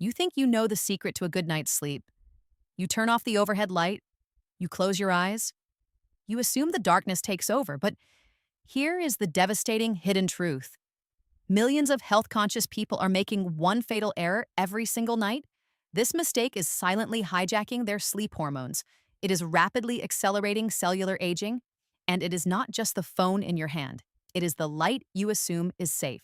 You think you know the secret to a good night's sleep. You turn off the overhead light, you close your eyes, you assume the darkness takes over, but here is the devastating hidden truth. Millions of health-conscious people are making one fatal error every single night. This mistake is silently hijacking their sleep hormones. It is rapidly accelerating cellular aging, and it is not just the phone in your hand. It is the light you assume is safe.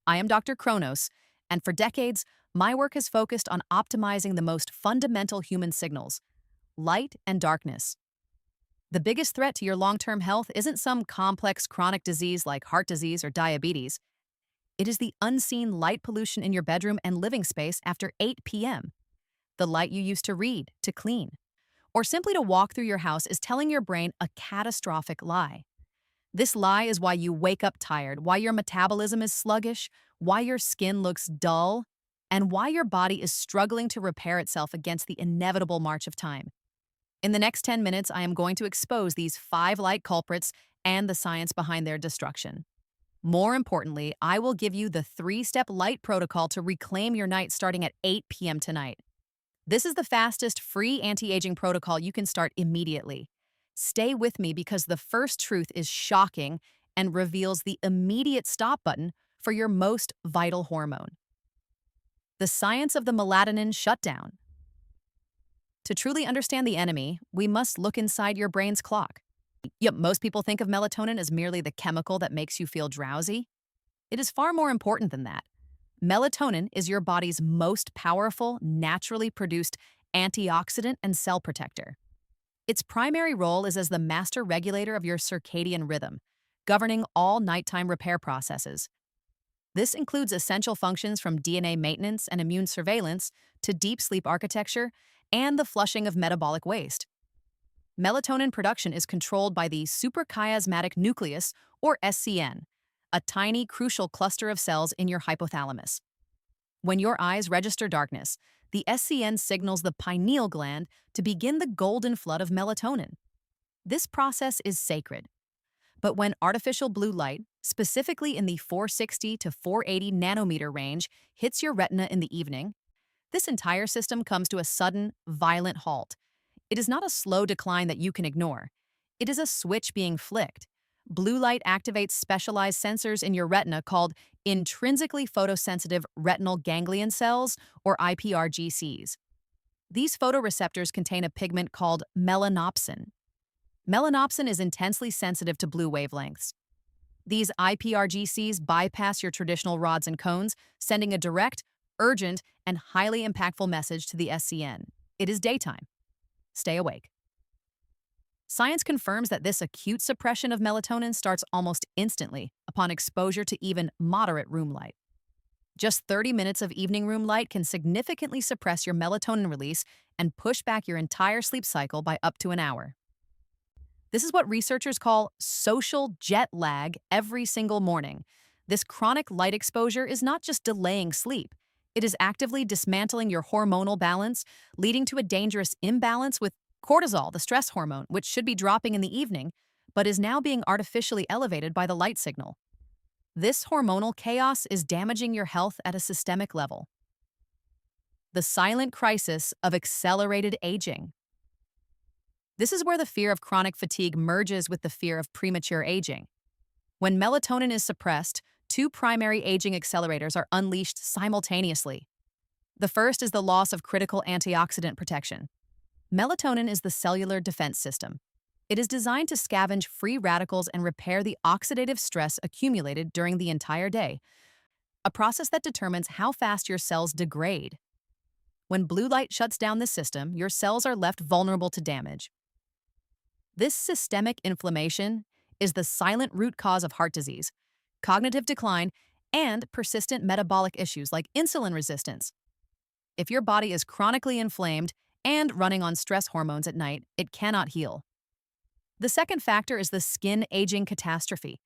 I am Dr. Chronos, and for decades, my work has focused on optimizing the most fundamental human signals, light and darkness. The biggest threat to your long-term health isn't some complex chronic disease like heart disease or diabetes. It is the unseen light pollution in your bedroom and living space after 8 p.m. The light you used to read, to clean, or simply to walk through your house is telling your brain a catastrophic lie. This lie is why you wake up tired, why your metabolism is sluggish, why your skin looks dull, and why your body is struggling to repair itself against the inevitable march of time. In the next 10 minutes, I am going to expose these 5 light culprits and the science behind their destruction. More importantly, I will give you the 3-step light protocol to reclaim your night starting at 8 p.m. tonight. This is the fastest free anti-aging protocol you can start immediately. Stay with me because the first truth is shocking and reveals the immediate stop button for your most vital hormone. The science of the melatonin shutdown. To truly understand the enemy, we must look inside your brain's clock. Yep, most people think of melatonin as merely the chemical that makes you feel drowsy. It is far more important than that. Melatonin is your body's most powerful, naturally produced antioxidant and cell protector. Its primary role is as the master regulator of your circadian rhythm, governing all nighttime repair processes. This includes essential functions from DNA maintenance and immune surveillance to deep sleep architecture and the flushing of metabolic waste. Melatonin production is controlled by the suprachiasmatic nucleus, or SCN, a tiny, crucial cluster of cells in your hypothalamus. When your eyes register darkness, the SCN signals the pineal gland to begin the golden flood of melatonin. This process is sacred. But when artificial blue light, specifically in the 460 to 480 nanometer range, hits your retina in the evening, this entire system comes to a sudden, violent halt. It is not a slow decline that you can ignore. It is a switch being flicked. Blue light activates specialized sensors in your retina called intrinsically photosensitive retinal ganglion cells, or IPRGCs. These photoreceptors contain a pigment called melanopsin. Melanopsin is intensely sensitive to blue wavelengths. These IPRGCs bypass your traditional rods and cones, sending a direct, urgent, and highly impactful message to the SCN. It is daytime. Stay awake. Science confirms that this acute suppression of melatonin starts almost instantly upon exposure to even moderate room light. Just 30 minutes of evening room light can significantly suppress your melatonin release and push back your entire sleep cycle by up to an hour. This is what researchers call social jet lag every single morning. This chronic light exposure is not just delaying sleep. It is actively dismantling your hormonal balance, leading to a dangerous imbalance with cortisol, the stress hormone, which should be dropping in the evening, but is now being artificially elevated by the light signal. This hormonal chaos is damaging your health at a systemic level. The silent crisis of accelerated aging. This is where the fear of chronic fatigue merges with the fear of premature aging. When melatonin is suppressed, 2 primary aging accelerators are unleashed simultaneously. The first is the loss of critical antioxidant protection. Melatonin is the cellular defense system. It is designed to scavenge free radicals and repair the oxidative stress accumulated during the entire day, a process that determines how fast your cells degrade. When blue light shuts down this system, your cells are left vulnerable to damage. This systemic inflammation is the silent root cause of heart disease, cognitive decline, and persistent metabolic issues like insulin resistance. If your body is chronically inflamed and running on stress hormones at night, it cannot heal. The second factor is the skin aging catastrophe,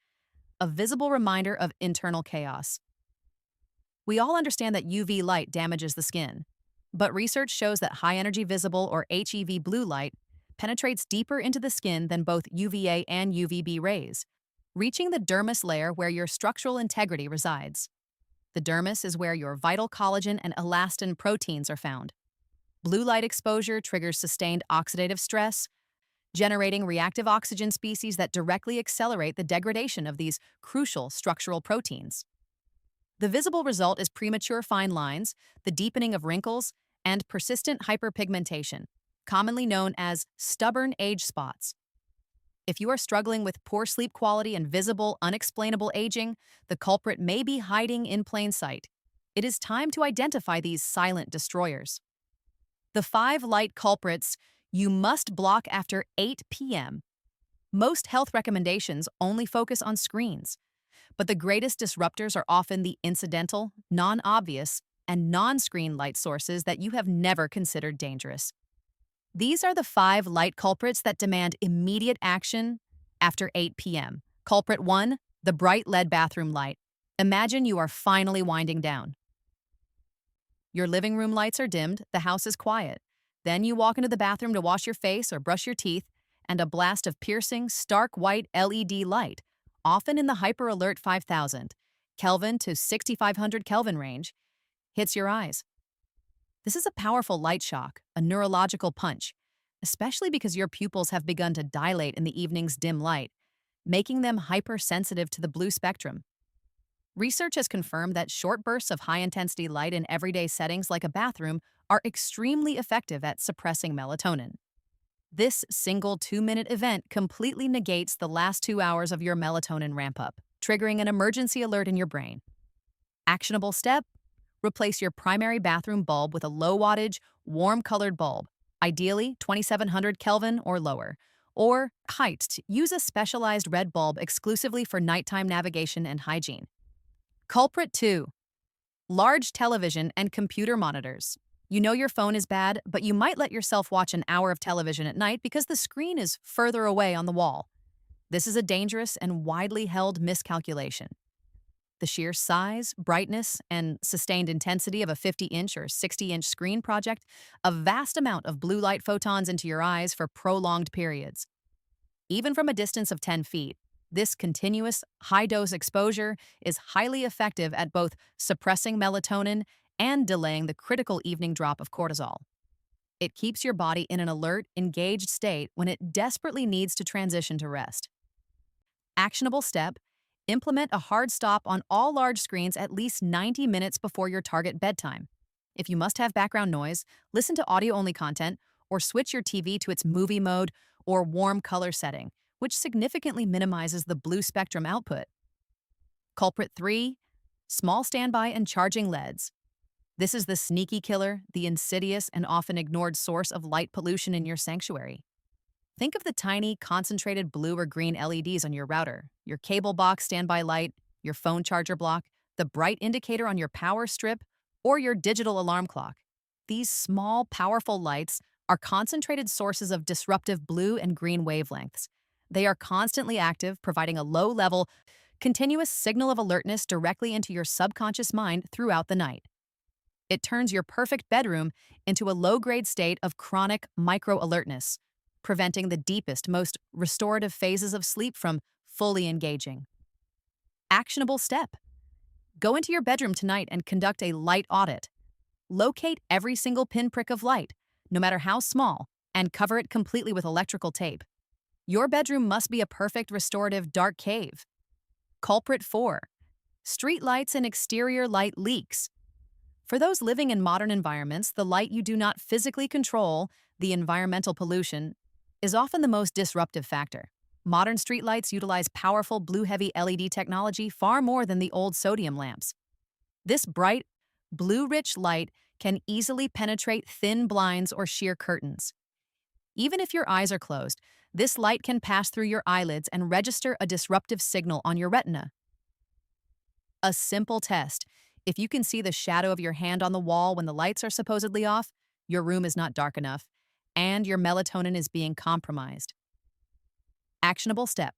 a visible reminder of internal chaos. We all understand that UV light damages the skin, but research shows that high-energy visible or HEV blue light penetrates deeper into the skin than both UVA and UVB rays, reaching the dermis layer where your structural integrity resides. The dermis is where your vital collagen and elastin proteins are found. Blue light exposure triggers sustained oxidative stress, generating reactive oxygen species that directly accelerate the degradation of these crucial structural proteins. The visible result is premature fine lines, the deepening of wrinkles, and persistent hyperpigmentation, commonly known as stubborn age spots. If you are struggling with poor sleep quality and visible, unexplainable aging, the culprit may be hiding in plain sight. It is time to identify these silent destroyers. The 5 light culprits you must block after 8 p.m. Most health recommendations only focus on screens, but the greatest disruptors are often the incidental, non-obvious, and non-screen light sources that you have never considered dangerous. These are the 5 light culprits that demand immediate action after 8 p.m. Culprit 1, the bright LED bathroom light. Imagine you are finally winding down. Your living room lights are dimmed, the house is quiet. Then you walk into the bathroom to wash your face or brush your teeth, and a blast of piercing, stark white LED light, often in the hyper-alert 5000 Kelvin to 6500 Kelvin range, hits your eyes. This is a powerful light shock, a neurological punch, especially because your pupils have begun to dilate in the evening's dim light, making them hypersensitive to the blue spectrum. Research has confirmed that short bursts of high-intensity light in everyday settings like a bathroom are extremely effective at suppressing melatonin. This single 2-minute event completely negates the last 2 hours of your melatonin ramp-up, triggering an emergency alert in your brain. Actionable step: replace your primary bathroom bulb with a low-wattage, warm-colored bulb, ideally 2700 Kelvin or lower. Or, use a specialized red bulb exclusively for nighttime navigation and hygiene. Culprit 2. Large television and computer monitors. You know your phone is bad, but you might let yourself watch an hour of television at night because the screen is further away on the wall. This is a dangerous and widely held miscalculation. The sheer size, brightness, and sustained intensity of a 50-inch or 60-inch screen project a vast amount of blue light photons into your eyes for prolonged periods. Even from a distance of 10 feet, this continuous, high-dose exposure is highly effective at both suppressing melatonin and delaying the critical evening drop of cortisol. It keeps your body in an alert, engaged state when it desperately needs to transition to rest. Actionable step: implement a hard stop on all large screens at least 90 minutes before your target bedtime. If you must have background noise, listen to audio-only content or switch your TV to its movie mode or warm color setting, which significantly minimizes the blue spectrum output. Culprit 3, small standby and charging LEDs. This is the sneaky killer, the insidious and often ignored source of light pollution in your sanctuary. Think of the tiny, concentrated blue or green LEDs on your router, your cable box standby light, your phone charger block, the bright indicator on your power strip, or your digital alarm clock. These small, powerful lights are concentrated sources of disruptive blue and green wavelengths. They are constantly active, providing a low-level, continuous signal of alertness directly into your subconscious mind throughout the night. It turns your perfect bedroom into a low-grade state of chronic micro-alertness, preventing the deepest, most restorative phases of sleep from fully engaging. Actionable step: go into your bedroom tonight and conduct a light audit. Locate every single pinprick of light, no matter how small, and cover it completely with electrical tape. Your bedroom must be a perfect restorative dark cave. Culprit 4. Street lights and exterior light leaks. For those living in modern environments, the light you do not physically control, the environmental pollution, is often the most disruptive factor. Modern streetlights utilize powerful blue-heavy LED technology far more than the old sodium lamps. This bright, blue-rich light can easily penetrate thin blinds or sheer curtains. Even if your eyes are closed, this light can pass through your eyelids and register a disruptive signal on your retina. A simple test: if you can see the shadow of your hand on the wall when the lights are supposedly off, your room is not dark enough, and your melatonin is being compromised. Actionable step: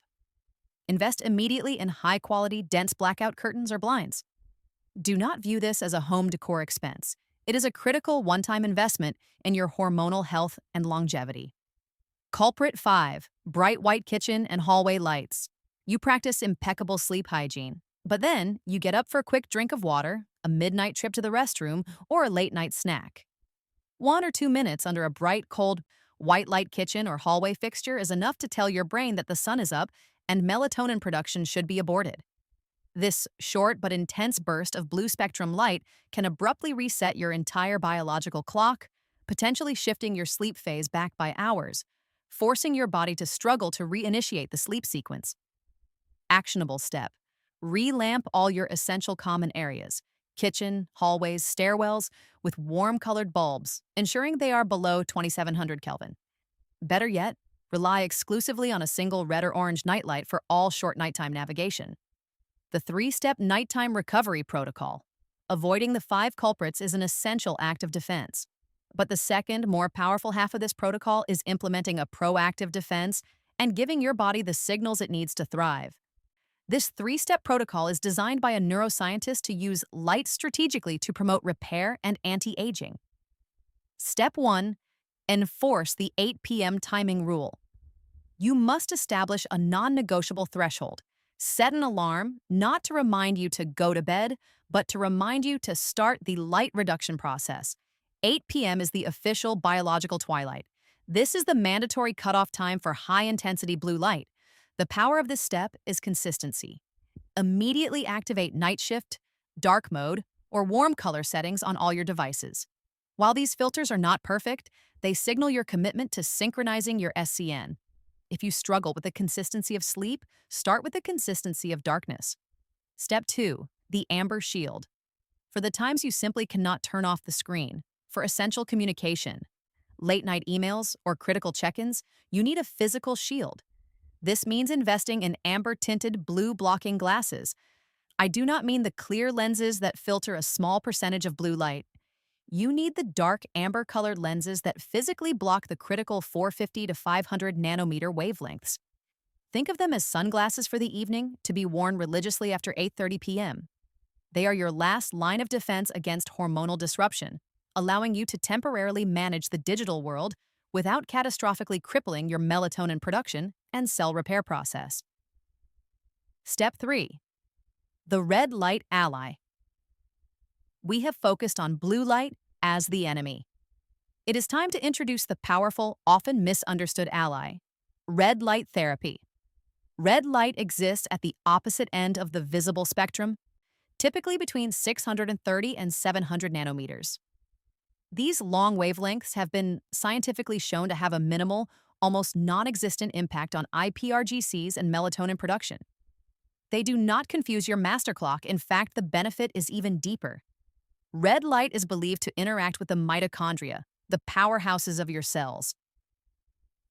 invest immediately in high-quality, dense blackout curtains or blinds. Do not view this as a home decor expense. It is a critical one-time investment in your hormonal health and longevity. Culprit 5. Bright white kitchen and hallway lights. You practice impeccable sleep hygiene, But then you get up for a quick drink of water, a midnight trip to the restroom, or a late night snack. 1 or 2 minutes under a bright, cold, white light kitchen or hallway fixture is enough to tell your brain that the sun is up and melatonin production should be aborted. This short but intense burst of blue spectrum light can abruptly reset your entire biological clock, potentially shifting your sleep phase back by hours, forcing your body to struggle to reinitiate the sleep sequence. Actionable step: relamp all your essential common areas, kitchen, hallways, stairwells, with warm colored bulbs, ensuring they are below 2700 Kelvin. Better yet, rely exclusively on a single red or orange nightlight for all short nighttime navigation. The 3-step nighttime recovery protocol. Avoiding the 5 culprits is an essential act of defense. But the second, more powerful half of this protocol is implementing a proactive defense and giving your body the signals it needs to thrive. This 3-step protocol is designed by a neuroscientist to use light strategically to promote repair and anti-aging. Step 1. Enforce the 8 p.m. timing rule. You must establish a non-negotiable threshold. Set an alarm, not to remind you to go to bed, but to remind you to start the light reduction process. 8 p.m. is the official biological twilight. This is the mandatory cutoff time for high-intensity blue light. The power of this step is consistency. Immediately activate night shift, dark mode, or warm color settings on all your devices. While these filters are not perfect, they signal your commitment to synchronizing your SCN. If you struggle with the consistency of sleep, start with the consistency of darkness. Step 2. The amber shield. For the times you simply cannot turn off the screen, for essential communication, late-night emails, or critical check-ins, you need a physical shield. This means investing in amber-tinted blue-blocking glasses. I do not mean the clear lenses that filter a small percentage of blue light. You need the dark amber-colored lenses that physically block the critical 450 to 500 nanometer wavelengths. Think of them as sunglasses for the evening, to be worn religiously after 8:30 p.m. They are your last line of defense against hormonal disruption, allowing you to temporarily manage the digital world without catastrophically crippling your melatonin production and cell repair process. Step 3. The red light ally. We have focused on blue light as the enemy. It is time to introduce the powerful, often misunderstood ally: red light therapy. Red light exists at the opposite end of the visible spectrum, typically between 630 and 700 nanometers. These long wavelengths have been scientifically shown to have a minimal, almost non-existent impact on iPRGCs and melatonin production. They do not confuse your master clock. In fact, the benefit is even deeper. Red light is believed to interact with the mitochondria, the powerhouses of your cells.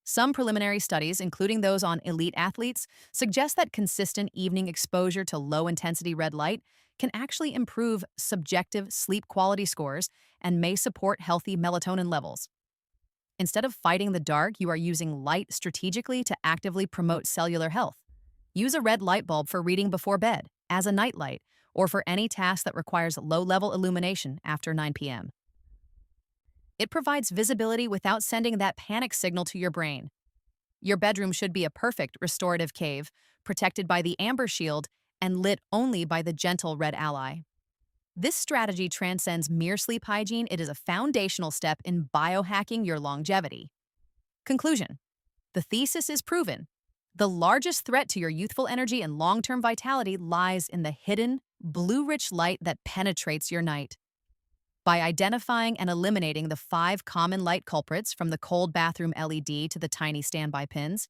Some preliminary studies, including those on elite athletes, suggest that consistent evening exposure to low-intensity red light can actually improve subjective sleep quality scores and may support healthy melatonin levels. Instead of fighting the dark, you are using light strategically to actively promote cellular health. Use a red light bulb for reading before bed, as a nightlight, or for any task that requires low-level illumination after 9 p.m. It provides visibility without sending that panic signal to your brain. Your bedroom should be a perfect restorative cave, protected by the amber shield and lit only by the gentle red ally. This strategy transcends mere sleep hygiene. It is a foundational step in biohacking your longevity. Conclusion: the thesis is proven. The largest threat to your youthful energy and long-term vitality lies in the hidden, blue-rich light that penetrates your night. By identifying and eliminating the 5 common light culprits, from the cold bathroom LED to the tiny standby pins,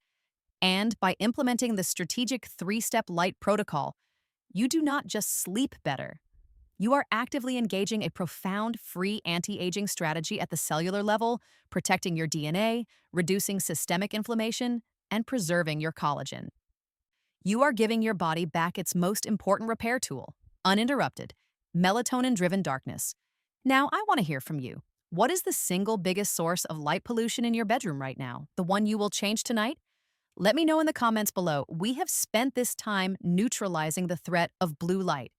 and by implementing the strategic 3-step light protocol, you do not just sleep better. You are actively engaging a profound free anti-aging strategy at the cellular level, protecting your DNA, reducing systemic inflammation, and preserving your collagen. You are giving your body back its most important repair tool: uninterrupted, melatonin-driven darkness. Now, I want to hear from you. What is the single biggest source of light pollution in your bedroom right now? The one you will change tonight? Let me know in the comments below. We have spent this time neutralizing the threat of blue light.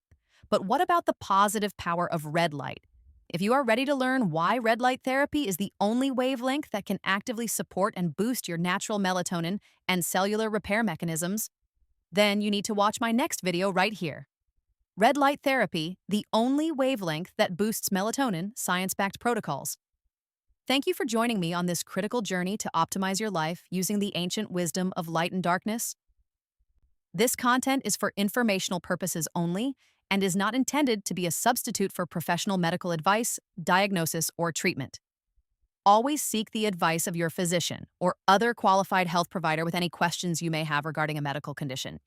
But what about the positive power of red light? If you are ready to learn why red light therapy is the only wavelength that can actively support and boost your natural melatonin and cellular repair mechanisms, then you need to watch my next video right here. Red light therapy, the only wavelength that boosts melatonin, science backed protocols. Thank you for joining me on this critical journey to optimize your life using the ancient wisdom of light and darkness. This content is for informational purposes only and is not intended to be a substitute for professional medical advice, diagnosis, or treatment. Always seek the advice of your physician or other qualified health provider with any questions you may have regarding a medical condition.